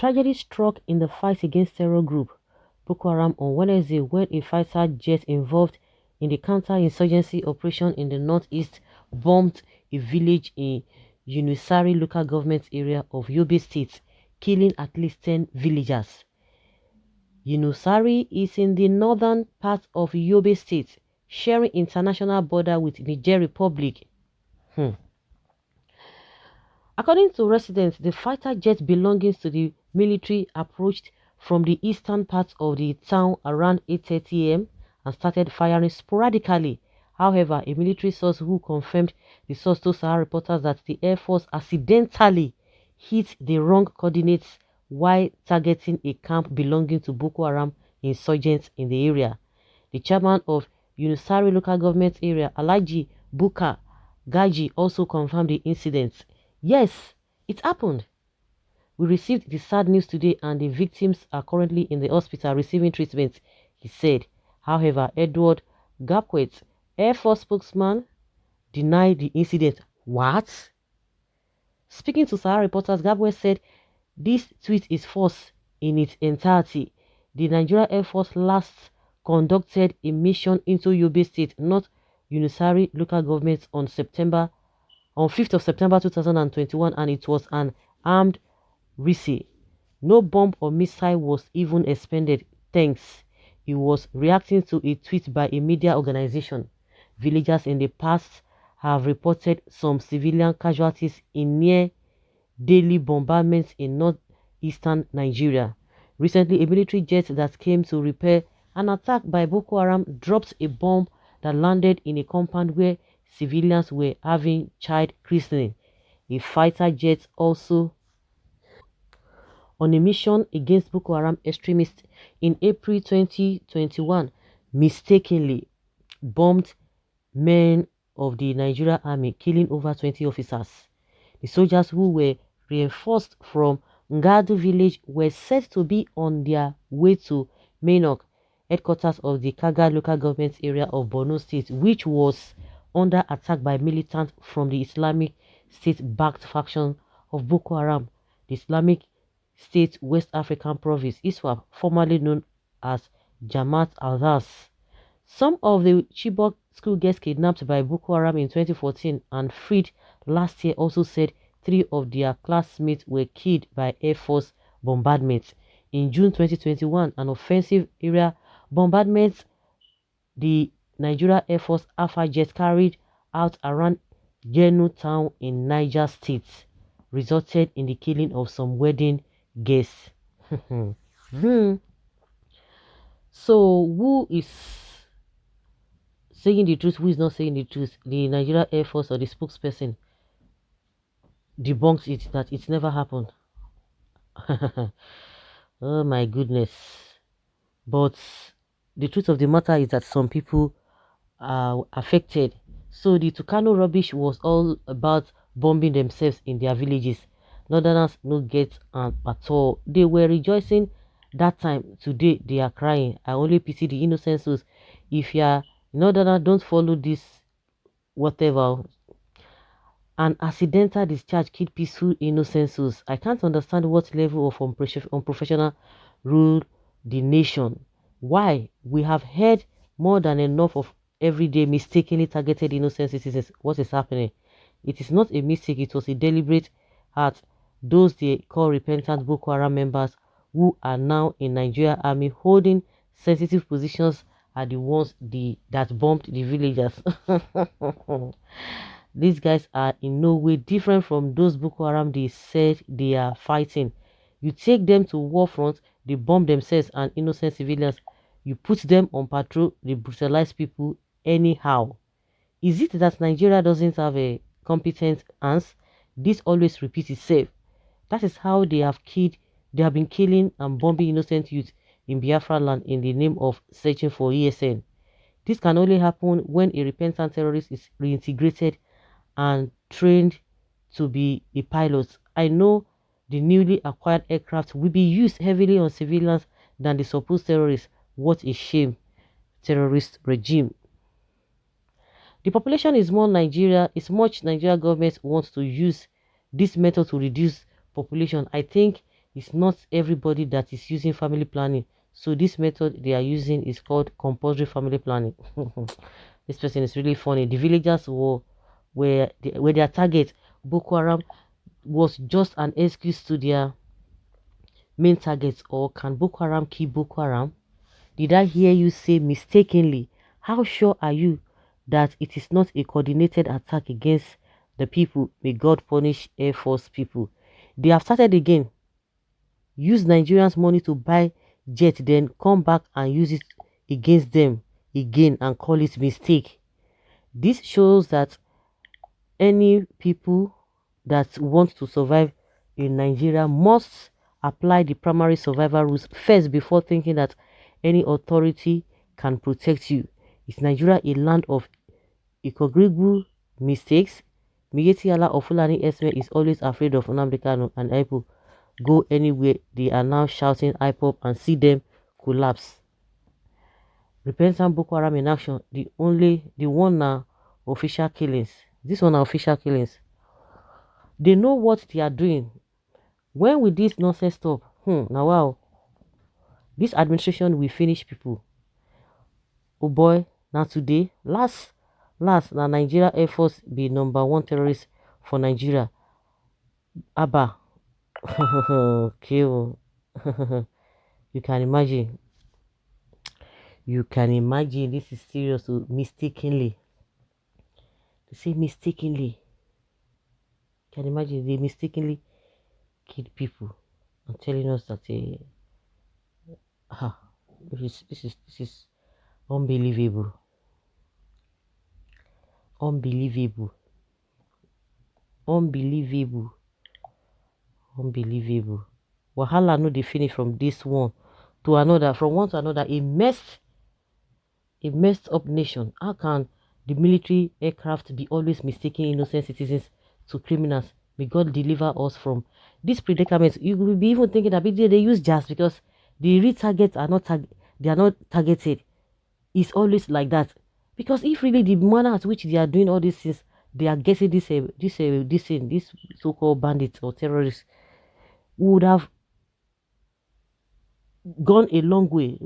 tragedy struck in the fight against terror group Boko Haram on Wednesday when a fighter jet involved in the counter-insurgency operation in the northeast bombed a village in Yunusari local government area of Yobe State, killing at least 10 villagers. Yunusari is in the northern part of Yobe State, sharing international border with Niger Republic. According to residents, the fighter jet belonging to the military approached from the eastern part of the town around 8:30 am and started firing sporadically. However, a military source who confirmed the source told Sahara reporters that the Air Force accidentally hit the wrong coordinates while targeting a camp belonging to Boko Haram insurgents in the area. The chairman of Yunusari local government area, Alhaji Buka Gaji, also confirmed the incident. Yes, it happened. We received the sad news today and the victims are currently in the hospital receiving treatment, he said. However, Edward Gapquet, Air Force spokesman, denied the incident. What? Speaking to Sahara reporters, Gapquet said this tweet is false in its entirety. The Nigeria Air Force last conducted a mission into Yobe State, not Yunusari local government on 5th of September 2021, and it was an armed RISI. No bomb or missile was even expended, thanks. He was reacting to a tweet by a media organization. Villagers in the past have reported some civilian casualties in near daily bombardments in northeastern Nigeria. Recently, a military jet that came to repair an attack by Boko Haram dropped a bomb that landed in a compound where civilians were having child christening. A fighter jet also on a mission against Boko Haram extremists in April 2021 mistakenly bombed men of the Nigeria Army, killing over 20 officers. The soldiers who were reinforced from Ngadu village were said to be on their way to Mainok, headquarters of the Kaga local government area of Borno State, which was under attack by militants from the Islamic State-backed faction of Boko Haram. The Islamic State West African Province, ISWAP, formerly known as Jamaat al-Das. Some of the Chibok schoolgirls kidnapped by Boko Haram in 2014 and freed last year also said 3 of their classmates were killed by Air Force bombardments. In June 2021, an offensive area bombardment the Nigeria Air Force Alpha jet carried out around Genu town in Niger State resulted in the killing of some wedding guests. So, who is saying the truth, who is not saying the truth? The Nigeria Air Force or the spokesperson debunks it, that it never happened. Oh my goodness. But the truth of the matter is that some people are affected. So the Tucano rubbish was all about bombing themselves in their villages. Northerners no get at all. They were rejoicing that time. Today they are crying. I only pity the innocent souls. If you are Northerner, don't follow this whatever. An accidental discharge killed peaceful innocent souls. I can't understand what level of unprofessional rule the nation. Why? We have heard more than enough of everyday mistakenly targeted innocent citizens. What is happening? It is not a mistake, it was a deliberate act. Those they call repentant Boko Haram members who are now in Nigeria Army holding sensitive positions are the ones that bombed the villagers. These guys are in no way different from those Boko Haram they said they are fighting. You take them to war front, they bomb themselves and innocent civilians. You put them on patrol, they brutalize people anyhow. Is it that Nigeria doesn't have a competent hands? This always repeats itself. That is how they have been killing and bombing innocent youth in Biafra land in the name of searching for ESN. This can only happen when a repentant terrorist is reintegrated and trained to be a pilot. I know the newly acquired aircraft will be used heavily on civilians than the supposed terrorists. What a shame, terrorist regime. The population is more Nigeria. It's much Nigeria government wants to use this method to reduce population. I think It's not everybody that is using family planning. So this method they are using is called compulsory family planning. This person is really funny. The villagers were their target. Boko Haram was just an excuse to their main targets, or can Boko Haram kill Boko Haram? Did I hear you say mistakenly? How sure are you that it is not a coordinated attack against the people? May God punish Air Force people. They have started again. Use Nigerians' money to buy jet, then come back and use it against them again and call it mistake. This shows that any people that want to survive in Nigeria must apply the primary survival rules first before thinking that any authority can protect you. Is Nigeria a land of ecograble mistakes? Miyetti Allah of Fulani Esme is always afraid of Nnamdi Kanu and IPOB. Go anywhere, they are now shouting IPOB and see them collapse. Repentant Boko Haram in action. The one now official killings. This one are official killings. They know what they are doing. When will this nonsense stop? Now wow. This administration will finish people. Oh boy, now today, last, now Nigeria Air Force be #1 terrorist for Nigeria. Abba. Kill. You can imagine. You can imagine this is serious. Mistakenly. They say mistakenly. Can imagine they mistakenly killed people and telling us that this is unbelievable. Unbelievable. Wahala no dey finish from this one to another, from one to another. A messed up nation. How can the military aircraft be always mistaking innocent citizens to criminals? May God deliver us from this predicament. You will be even thinking that they use jazz because the real targets are not targeted. It's always like that. Because if really the manner at which they are doing all these things, they are getting this so-called bandits or terrorists, would have gone a long way.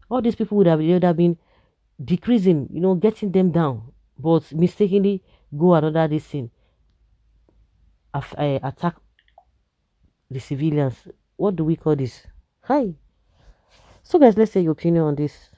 All these people would have been decreasing, getting them down, but mistakenly go another this thing, attack the civilians. What do we call this? Hi. So guys, let's say your opinion on this.